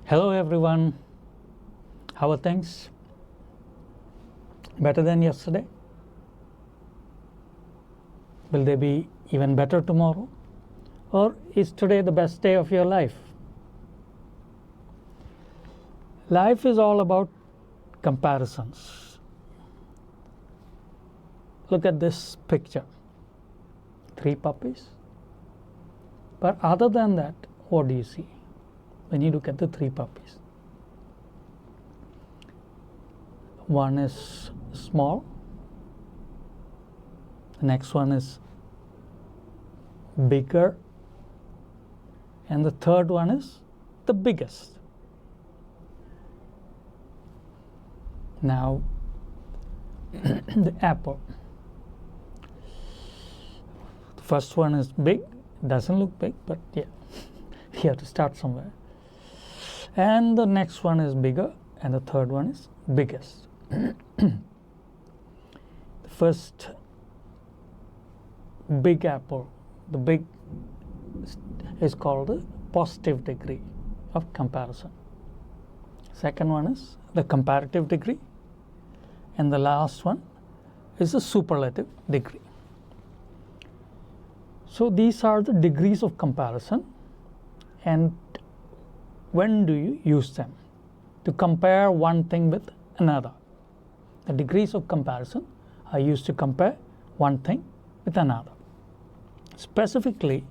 Hello everyone, how are things? Better than yesterday? Will they be even better tomorrow? Or is today the best day of your life? Life is all about comparisons. Look at this picture. 3 puppies. But other than that, what do you see when you look at the 3 puppies? One is small, the next one is bigger, and the third one is the biggest. Now, the apple. The first one is big, doesn't look big, but yeah, you have to start somewhere. And the next one is bigger, and the third one is biggest. The first big apple, the big, is called the positive degree of comparison. Second one is the comparative degree, and the last one is the superlative degree. So these are the degrees of comparison, and when do you use them? To compare one thing with another. The degrees of comparison are used to compare one thing with another. Specifically,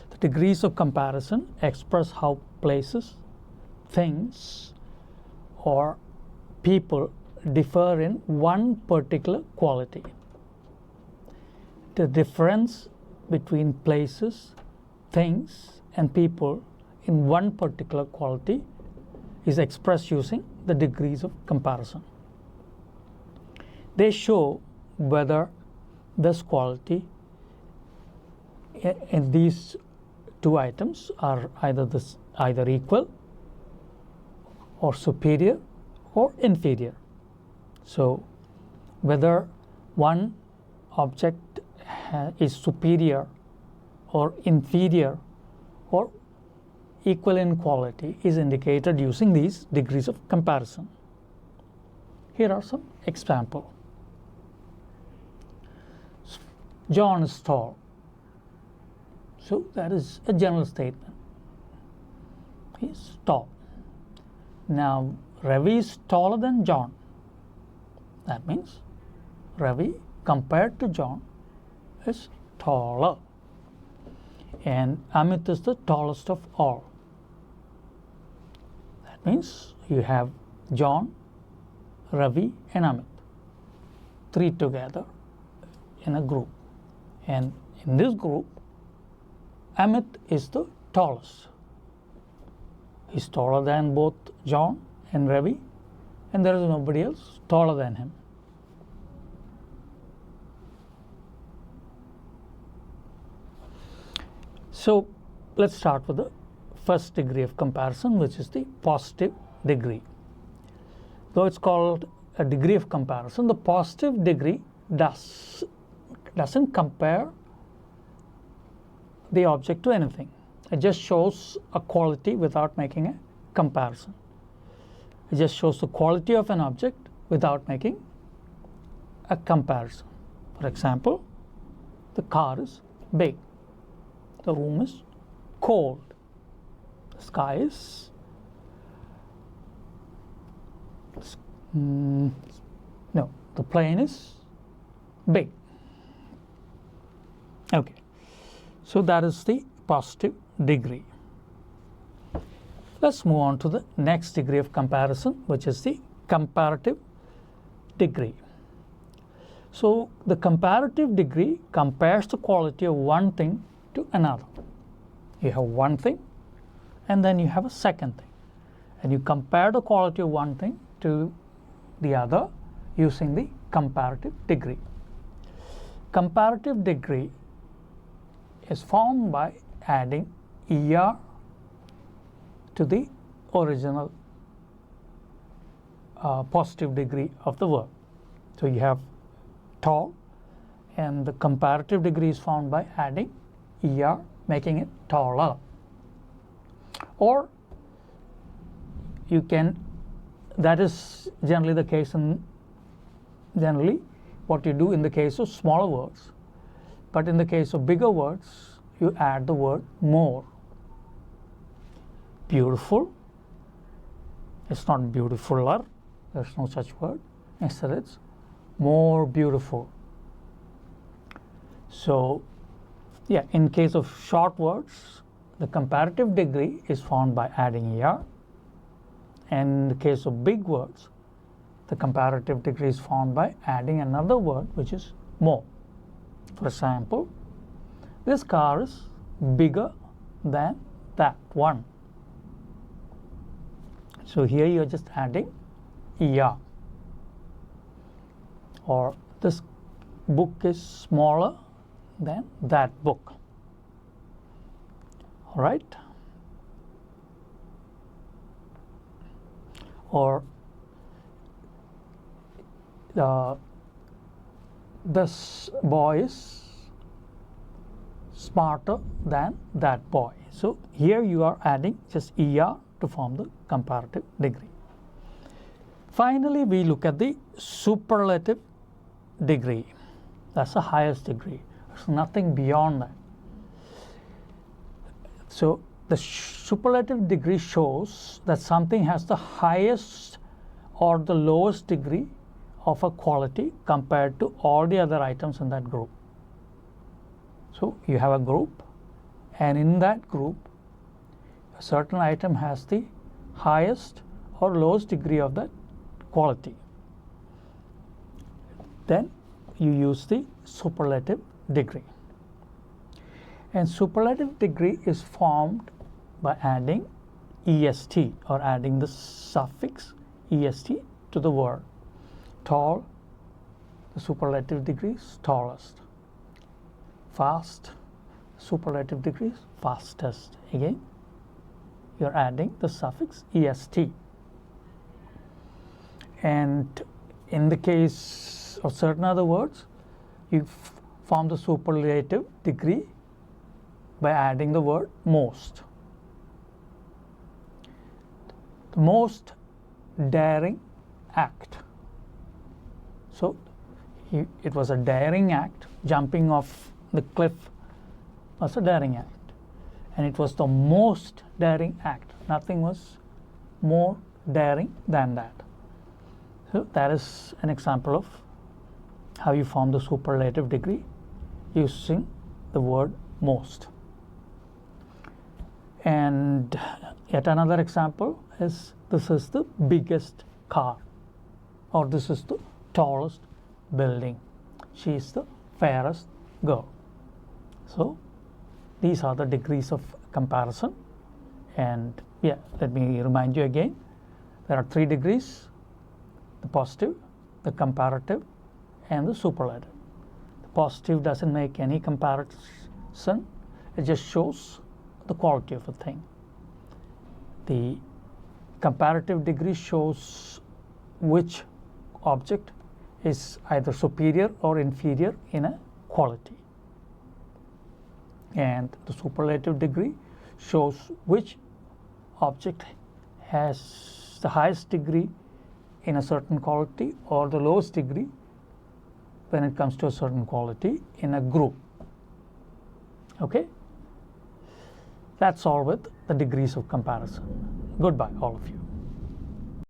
the degrees of comparison express how places, things, or people differ in one particular quality. The difference between places, things, and people in one particular quality is expressed using the degrees of comparison. They show whether this quality in these 2 items are either equal or superior or inferior. So whether one object is superior or inferior or equal in quality is indicated using these degrees of comparison. Here are some examples. John is tall. So that is a general statement. He's tall. Now Ravi is taller than John. That means Ravi compared to John is taller. And Amit is the tallest of all. That means you have John, Ravi, and Amit, 3 together in a group. And in this group, Amit is the tallest. He's taller than both John and Ravi, and there is nobody else taller than him. So let's start with the first degree of comparison, which is the positive degree. Though it's called a degree of comparison, the positive degree doesn't compare the object to anything. It just shows a quality without making a comparison. It just shows the quality of an object without making a comparison. For example, the car is big. The room is cold. The sky is the plane is big. Okay, so that is the positive degree. Let's move on to the next degree of comparison, which is the comparative degree. So the comparative degree compares the quality of one thing to another. You have one thing, and then you have a second thing, and you compare the quality of one thing to the other using the comparative degree. Comparative degree is formed by adding ER to the original positive degree of the verb. So you have tall, and the comparative degree is found by adding ER, making it taller. Or you can, that is generally the case in, generally what you do in the case of smaller words. But in the case of bigger words, you add the word more. Beautiful, it's not beautifuler, there's no such word. Instead it's more beautiful. So yeah, in case of short words, the comparative degree is found by adding er. And in the case of big words, the comparative degree is found by adding another word, which is more. For example, this car is bigger than that one. So here you are just adding er. Or this book is smaller than that book. All right. Or this boy is smarter than that boy. So here you are adding just er to form the comparative degree. Finally, we look at the superlative degree. That's the highest degree. There's nothing beyond that. So the superlative degree shows that something has the highest or the lowest degree of a quality compared to all the other items in that group. So you have a group, and in that group a certain item has the highest or lowest degree of that quality. Then you use the superlative degree. And superlative degree is formed by adding est, or adding the suffix est to the word. Tall, the superlative degree is tallest. Fast, superlative degree is fastest. Again, you're adding the suffix est. And in the case of certain other words, you form the superlative degree by adding the word most. The most daring act. So it was a daring act. Jumping off the cliff was a daring act. And it was the most daring act. Nothing was more daring than that. So that is an example of how you form the superlative degree using the word most. And yet another example is, this is the biggest car, or this is the tallest building, she is the fairest girl. So these are the degrees of comparison. And yeah, let me remind you again, there are 3 degrees: the positive, the comparative, and the superlative. The positive doesn't make any comparison, it just shows the quality of a thing. The comparative degree shows which object is either superior or inferior in a quality. And the superlative degree shows which object has the highest degree in a certain quality, or the lowest degree when it comes to a certain quality in a group. Okay? That's all with the degrees of comparison. Goodbye, all of you.